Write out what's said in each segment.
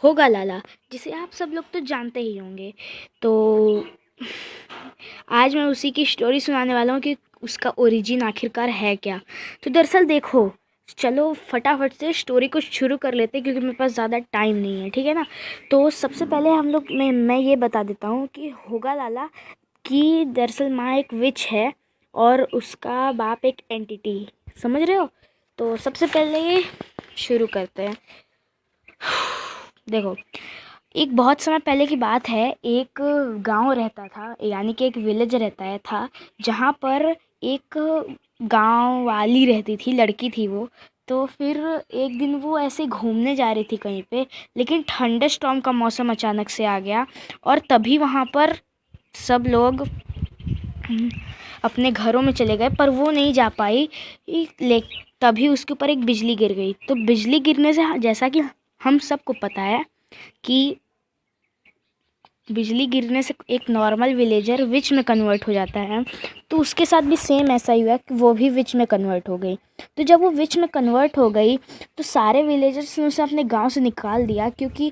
होगा लाला, जिसे आप सब लोग तो जानते ही होंगे। तो आज मैं उसी की स्टोरी सुनाने वाला हूँ कि उसका ओरिजिन आखिरकार है क्या। तो दरअसल देखो, चलो फटाफट से स्टोरी को शुरू कर लेते हैं क्योंकि मेरे पास ज़्यादा टाइम नहीं है, ठीक है ना। तो सबसे पहले हम लोग मैं ये बता देता हूँ कि होगा लाला की दरअसल माँ एक विच है और उसका बाप एक एंटिटी, समझ रहे हो। तो सबसे पहले ये शुरू करते हैं। देखो, एक बहुत समय पहले की बात है। एक गांव रहता था, यानी कि एक विलेज रहता है था, जहाँ पर एक गांव वाली रहती थी, लड़की थी वो। तो फिर एक दिन वो ऐसे घूमने जा रही थी कहीं पे, लेकिन थंडर स्टॉर्म का मौसम अचानक से आ गया और तभी वहाँ पर सब लोग अपने घरों में चले गए, पर वो नहीं जा पाई। ले तभी उसके ऊपर एक बिजली गिर गई। तो बिजली गिरने से, जैसा कि हम सबको पता है कि बिजली गिरने से एक नॉर्मल विलेजर विच में कन्वर्ट हो जाता है, तो उसके साथ भी सेम ऐसा ही हुआ कि वो भी विच में कन्वर्ट हो गई। तो जब वो विच में कन्वर्ट हो गई तो सारे विलेजर्स ने उसे अपने गांव से निकाल दिया, क्योंकि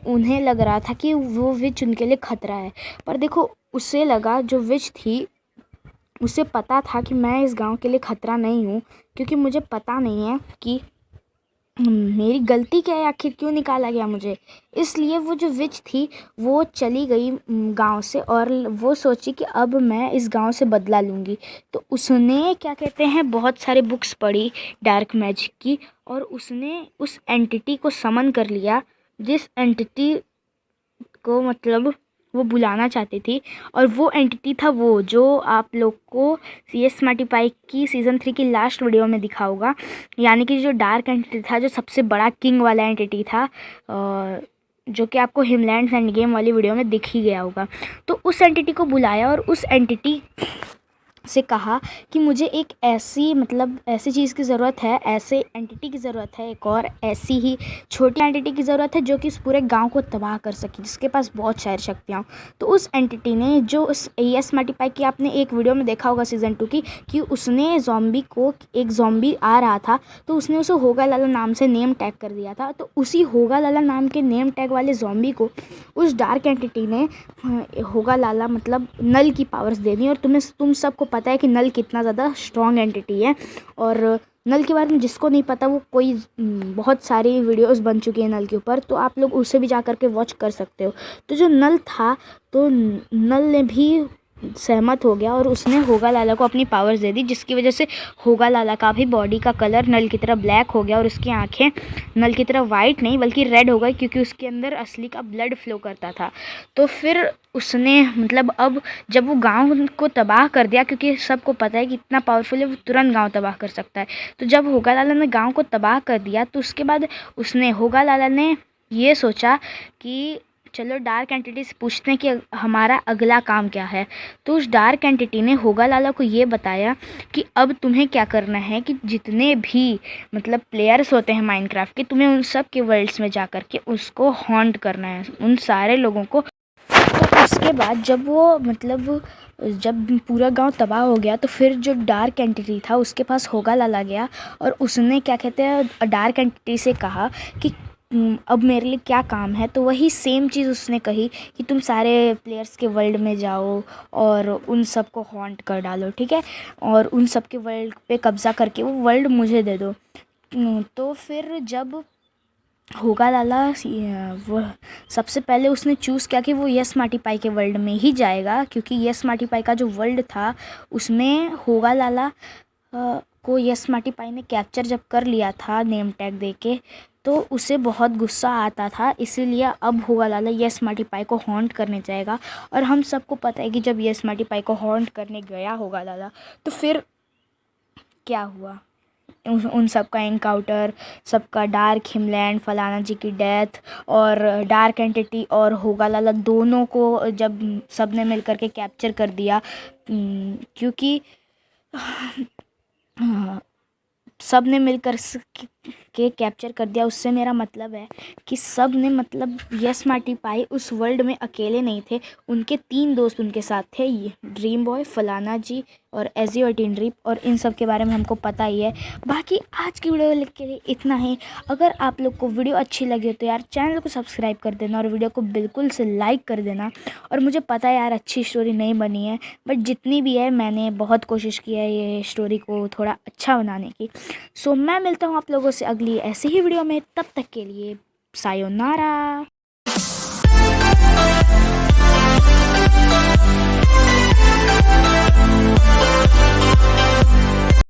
उन्हें लग रहा था कि वो विच उनके लिए खतरा है। पर देखो, उसे लगा, जो विच थी उसे पता था कि मैं इस गांव के लिए खतरा नहीं हूँ, क्योंकि मुझे पता नहीं है कि मेरी गलती क्या है, आखिर क्यों निकाला गया मुझे। इसलिए वो जो विच थी वो चली गई गांव से, और वो सोची कि अब मैं इस गांव से बदला लूँगी। तो उसने क्या कहते हैं, बहुत सारे बुक्स पढ़ी डार्क मैजिक की, और उसने उस एंटिटी को समन कर लिया, जिस एंटिटी को मतलब वो बुलाना चाहती थी। और वो एंटिटी था वो जो आप लोग को CS स्मार्टी पाई की सीज़न 3 की लास्ट वीडियो में दिखा होगा, यानी कि जो डार्क एंटिटी था, जो सबसे बड़ा किंग वाला एंटिटी था, जो कि आपको हिमलैंड्स एंड गेम वाली वीडियो में दिख ही गया होगा। तो उस एंटिटी को बुलाया और उस एंटिटी से कहा कि मुझे एक ऐसी चीज़ की ज़रूरत है, ऐसे एंटिटी की ज़रूरत है, एक और ऐसी ही छोटी एंटिटी की ज़रूरत है जो कि इस पूरे गांव को तबाह कर सके, जिसके पास बहुत सारी शक्तियाँ हों। तो उस एंटिटी ने, जो उस एस मल्टीपाई की आपने एक वीडियो में देखा होगा सीज़न 2 की, कि उसने जॉम्बी को, एक जॉम्बी आ रहा था तो उसने उसे होगा लाला नाम से नेम टैग कर दिया था। तो उसी होगा लाला नाम के नेम टैग वाले जॉम्बी को उस डार्क एंटिटी ने होगा लाला मतलब नल की पावर्स दे दी। और तुम सबको पता है कि नल कितना ज़्यादा स्ट्रॉन्ग एंटिटी है, और नल के बारे में जिसको नहीं पता, वो कोई बहुत सारी वीडियोस बन चुकी है नल के ऊपर, तो आप लोग उसे भी जा कर के वॉच कर सकते हो। तो जो नल था, तो नल ने भी सहमत हो गया और उसने होगा लाला को अपनी पावर्स दे दी, जिसकी वजह से होगा लाला का भी बॉडी का कलर नल की तरह ब्लैक हो गया और उसकी आंखें नल की तरह वाइट नहीं बल्कि रेड हो गई, क्योंकि उसके अंदर असली का ब्लड फ्लो करता था। तो फिर उसने मतलब अब जब वो गांव को तबाह कर दिया, क्योंकि सबको पता है कि इतना पावरफुल है, वो तुरंत गांव तबाह कर सकता है। तो जब होगा लाला ने गांव को तबाह कर दिया, तो उसके बाद उसने होगा लाला ने ये सोचा कि चलो डार्क एंटिटी से पूछते हैं कि हमारा अगला काम क्या है। तो उस डार्क एंटिटी ने होगा लाला को ये बताया कि अब तुम्हें क्या करना है, कि जितने भी मतलब प्लेयर्स होते हैं माइनक्राफ्ट के, तुम्हें उन सब के वर्ल्ड्स में जा कर के उसको हॉन्ट करना है, उन सारे लोगों को। तो उसके बाद जब पूरा गांव तबाह हो गया, तो फिर जो डार्क एंटिटी था उसके पास होगा लाला गया और उसने क्या कहते हैं डार्क एंटिटी से कहा कि अब मेरे लिए क्या काम है। तो वही सेम चीज़ उसने कही कि तुम सारे प्लेयर्स के वर्ल्ड में जाओ और उन सबको हॉन्ट कर डालो, ठीक है, और उन सब के वर्ल्ड पे कब्जा करके वो वर्ल्ड मुझे दे दो। तो फिर जब होगा लाला वो सबसे पहले उसने चूज़ किया कि वो यस माटी पाई के वर्ल्ड में ही जाएगा, क्योंकि यस माटी पाई का जो वर्ल्ड था उसमें होगा लाला को यस माटी पाई ने कैप्चर जब कर लिया था नेम टैग देके, तो उसे बहुत गुस्सा आता था। इसीलिए अब होगा लाला यस माटी पाई को हॉन्ट करने जाएगा। और हम सबको पता है कि जब यस माटी पाई को हॉन्ट करने गया होगा लाला, तो फिर क्या हुआ, उन सब का एनकाउंटर, सबका डार्क हिमलैंड, फलाना जी की डेथ, और डार्क एंटिटी और होगा लाला दोनों को जब सब ने मिल कर के कैप्चर कर दिया, क्योंकि सब ने मिलकर के कैप्चर कर दिया। उससे मेरा मतलब है कि सब ने मतलब यस स्मार्टी पाई उस वर्ल्ड में अकेले नहीं थे, उनके 3 दोस्त उनके साथ थे, ये ड्रीम बॉय, फलाना जी और एजी और टीन ड्रीप, और इन सब के बारे में हमको पता ही है। बाकी आज की वीडियो के लिए इतना ही। अगर आप लोग को वीडियो अच्छी लगी हो तो यार चैनल को सब्सक्राइब कर देना और वीडियो को बिल्कुल से लाइक कर देना। और मुझे पता है यार अच्छी स्टोरी नहीं बनी है, बट जितनी भी है मैंने बहुत कोशिश की है ये स्टोरी को थोड़ा अच्छा बनाने की। सो मैं मिलता हूँ आप लोगों से अगली ऐसी ही वीडियो में, तब तक के लिए सायोनारा।